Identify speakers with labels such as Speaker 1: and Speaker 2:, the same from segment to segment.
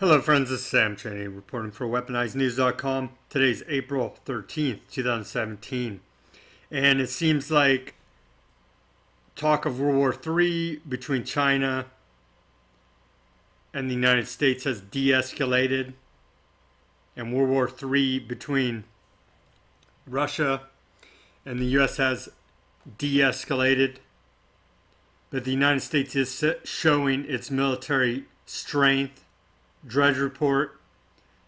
Speaker 1: Hello friends, this is Sam Cheney reporting for WeaponizedNews.com. Today's April 13th, 2017. And it seems like talk of World War III between China and the United States has de-escalated. And World War III between Russia and the U.S. has de-escalated. But the United States is showing its military strength. Drudge Report: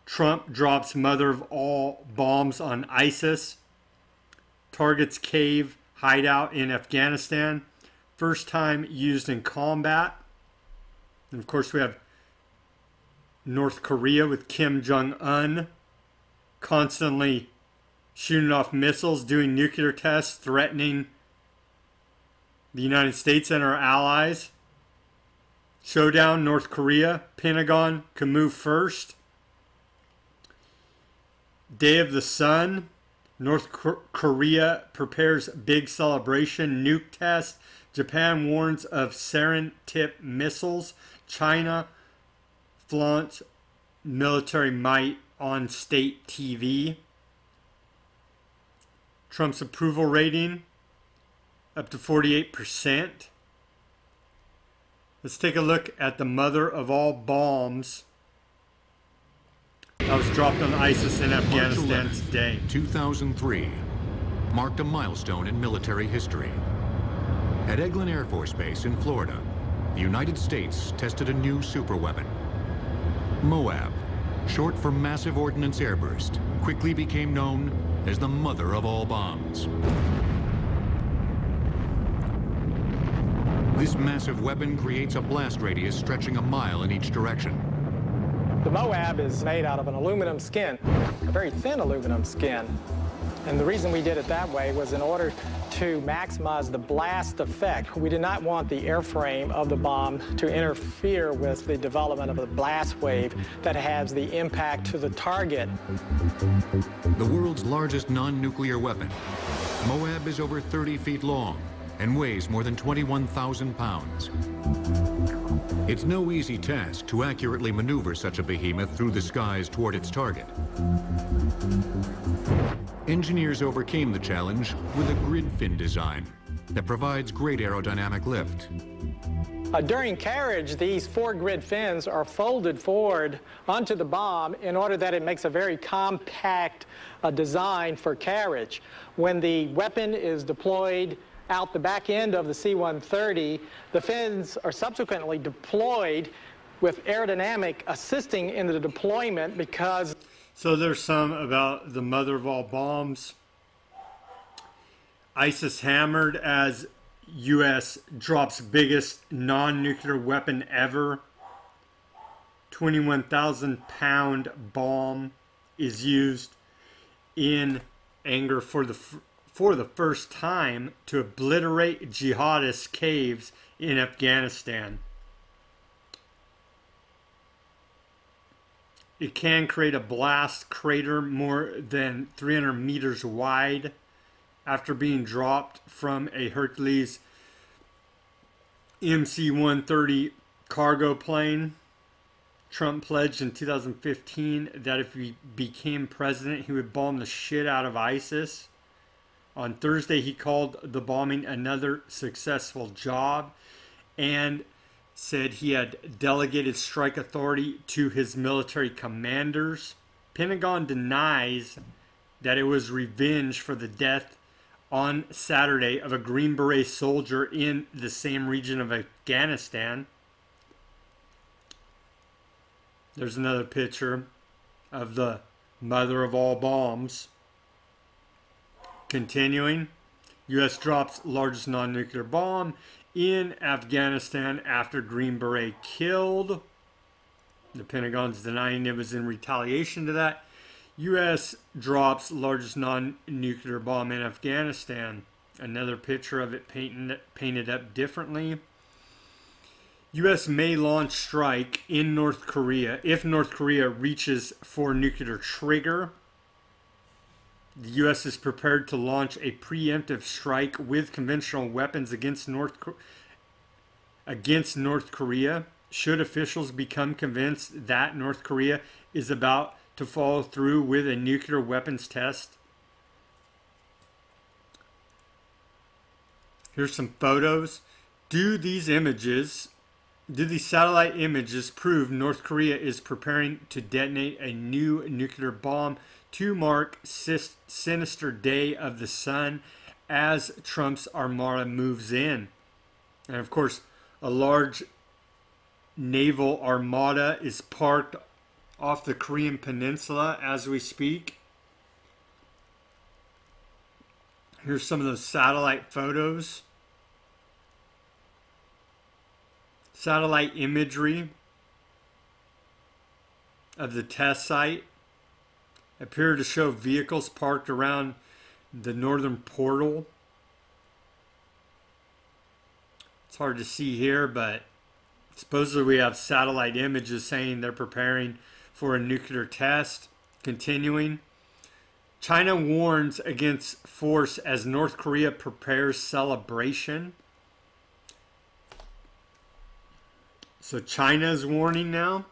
Speaker 1: Trump drops mother of all bombs on ISIS. Targets cave hideout in Afghanistan. First time used in combat. And of course we have North Korea with Kim Jong-un constantly shooting off missiles, doing nuclear tests, threatening the United States and our allies. Showdown, North Korea. Pentagon can move first. Day of the Sun. North Korea prepares big celebration. Nuke test. Japan warns of sarin-tip missiles. China flaunts military might on state TV. Trump's approval rating up to 48%. Let's take a look at the mother of all bombs that was dropped on ISIS in Afghanistan today.
Speaker 2: 2003 marked a milestone in military history. At Eglin Air Force Base in Florida, the United States tested a new superweapon. MOAB, short for Massive Ordnance Airburst, quickly became known as the mother of all bombs. This massive weapon creates a blast radius stretching a mile in each direction.
Speaker 3: The MOAB is made out of an aluminum skin, a very thin aluminum skin. And the reason we did it that way was in order to maximize the blast effect. We did not want the airframe of the bomb to interfere with the development of a blast wave that has the impact to the target.
Speaker 2: The world's largest non-nuclear weapon, MOAB is over 30 feet long and weighs more than 21,000 pounds. It's no easy task to accurately maneuver such a behemoth through the skies toward its target. Engineers overcame the challenge with a grid fin design that provides great aerodynamic lift.
Speaker 3: During carriage, these 4 grid fins are folded forward onto the bomb in order that it makes a very compact design for carriage. When the weapon is deployed out the back end of the C-130, the fins are subsequently deployed with aerodynamic assisting in the deployment because...
Speaker 1: So there's some about the mother of all bombs. ISIS hammered as U.S. drops biggest non-nuclear weapon ever. 21,000-pound bomb is used in anger for the first time to obliterate jihadist caves in Afghanistan. It can create a blast crater more than 300 meters wide after being dropped from a Hercules MC-130 cargo plane. Trump pledged in 2015 that if he became president, he would bomb the shit out of ISIS. On Thursday, he called the bombing another successful job and said he had delegated strike authority to his military commanders. Pentagon denies that it was revenge for the death on Saturday of a Green Beret soldier in the same region of Afghanistan. There's another picture of the mother of all bombs. Continuing, U.S. drops largest non-nuclear bomb in Afghanistan after Green Beret killed. The Pentagon's denying it was in retaliation to that. U.S. drops largest non-nuclear bomb in Afghanistan. Another picture of it painted up differently. U.S. may launch strike in North Korea if North Korea reaches for nuclear trigger. The U.S. is prepared to launch a preemptive strike with conventional weapons against North Korea should officials become convinced that North Korea is about to follow through with a nuclear weapons test. Here's some photos. Do these satellite images prove North Korea is preparing to detonate a new nuclear bomb to mark sinister day of the sun as Trump's armada moves in? And of course, a large naval armada is parked off the Korean Peninsula as we speak. Here's some of those satellite photos. Satellite imagery of the test site appear to show vehicles parked around the northern portal. It's hard to see here, but supposedly we have satellite images saying they're preparing for a nuclear test. Continuing, China warns against force as North Korea prepares celebration. So China is warning now.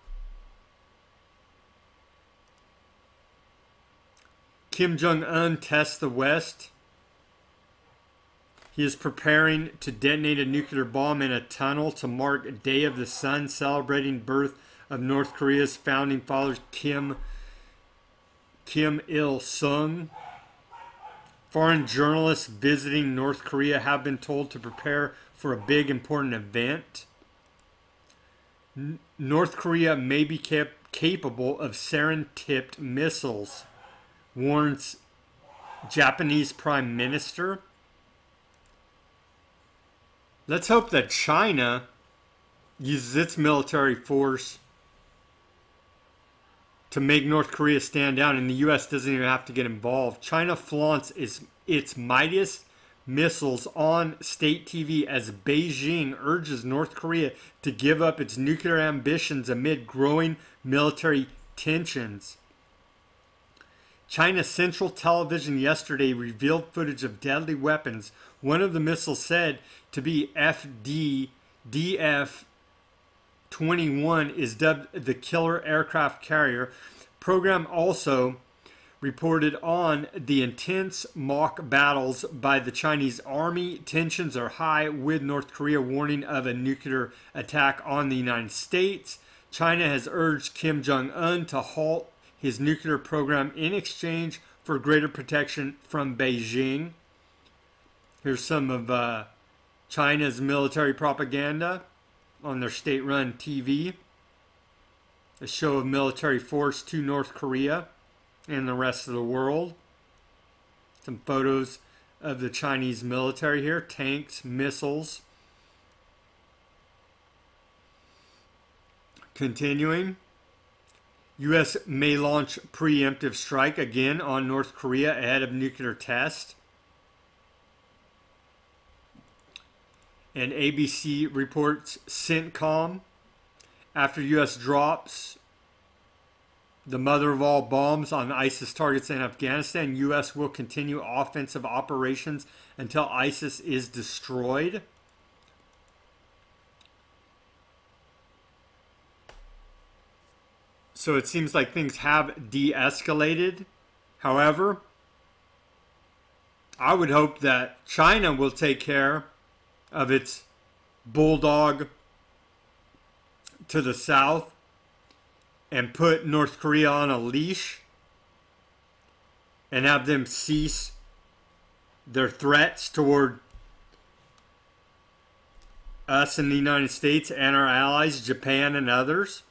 Speaker 1: Kim Jong-un tests the West. He is preparing to detonate a nuclear bomb in a tunnel to mark Day of the Sun, celebrating birth of North Korea's founding fathers Kim Il-sung. Foreign journalists visiting North Korea have been told to prepare for a big important event. North Korea may be capable of sarin-tipped missiles, warns Japanese Prime Minister. Let's hope that China uses its military force to make North Korea stand down, and the U.S. doesn't even have to get involved. China flaunts its mightiest missiles on state TV as Beijing urges North Korea to give up its nuclear ambitions amid growing military tensions. China's Central Television yesterday revealed footage of deadly weapons. One of the missiles, said to be DF-21, is dubbed the Killer Aircraft Carrier. Program also reported on the intense mock battles by the Chinese army. Tensions are high, with North Korea warning of a nuclear attack on the United States. China has urged Kim Jong-un to halt his nuclear program in exchange for greater protection from Beijing. Here's some of China's military propaganda on their state-run TV. A show of military force to North Korea and the rest of the world. Some photos of the Chinese military here. Tanks, missiles. Continuing. U.S. may launch preemptive strike again on North Korea ahead of nuclear test. And ABC reports CENTCOM, after U.S. drops the mother of all bombs on ISIS targets in Afghanistan, U.S. will continue offensive operations until ISIS is destroyed. So it seems like things have de-escalated. However, I would hope that China will take care of its bulldog to the south and put North Korea on a leash and have them cease their threats toward us in the United States and our allies, Japan and others.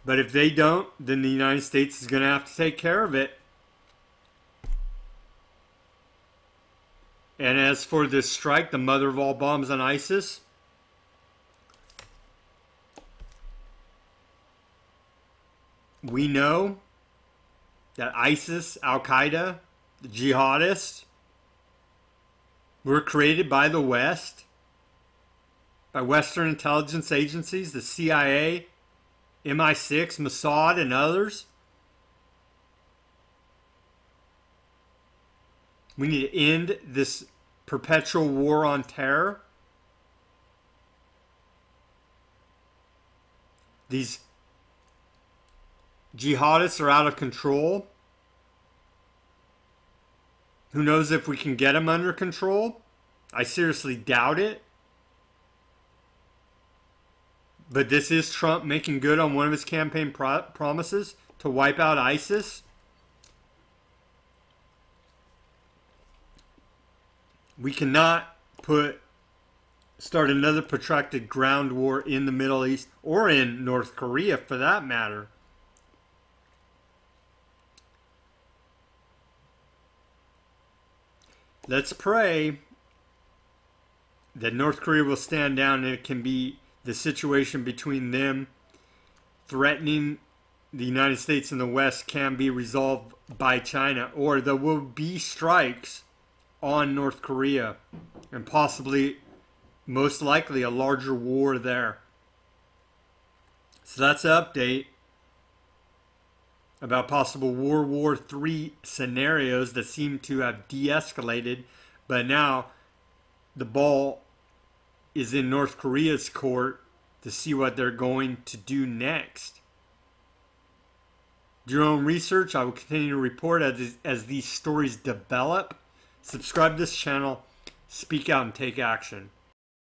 Speaker 1: But if they don't, then the United States is going to have to take care of it. And as for this strike, the mother of all bombs on ISIS, we know that ISIS, Al-Qaeda, the jihadists, were created by the West, by Western intelligence agencies, the CIA, MI6, Mossad, and others. We need to end this perpetual war on terror. These jihadists are out of control. Who knows if we can get them under control? I seriously doubt it. But this is Trump making good on one of his campaign promises to wipe out ISIS. We cannot start another protracted ground war in the Middle East or in North Korea for that matter. Let's pray that North Korea will stand down and it can be the situation between them threatening the United States and the West can be resolved by China, or there will be strikes on North Korea and possibly, most likely, a larger war there. So that's an update about possible World War III scenarios that seem to have de-escalated, but now the ball is in North Korea's court to see what they're going to do next. Do your own research. I will continue to report as these stories develop. Subscribe to this channel, speak out, and take action.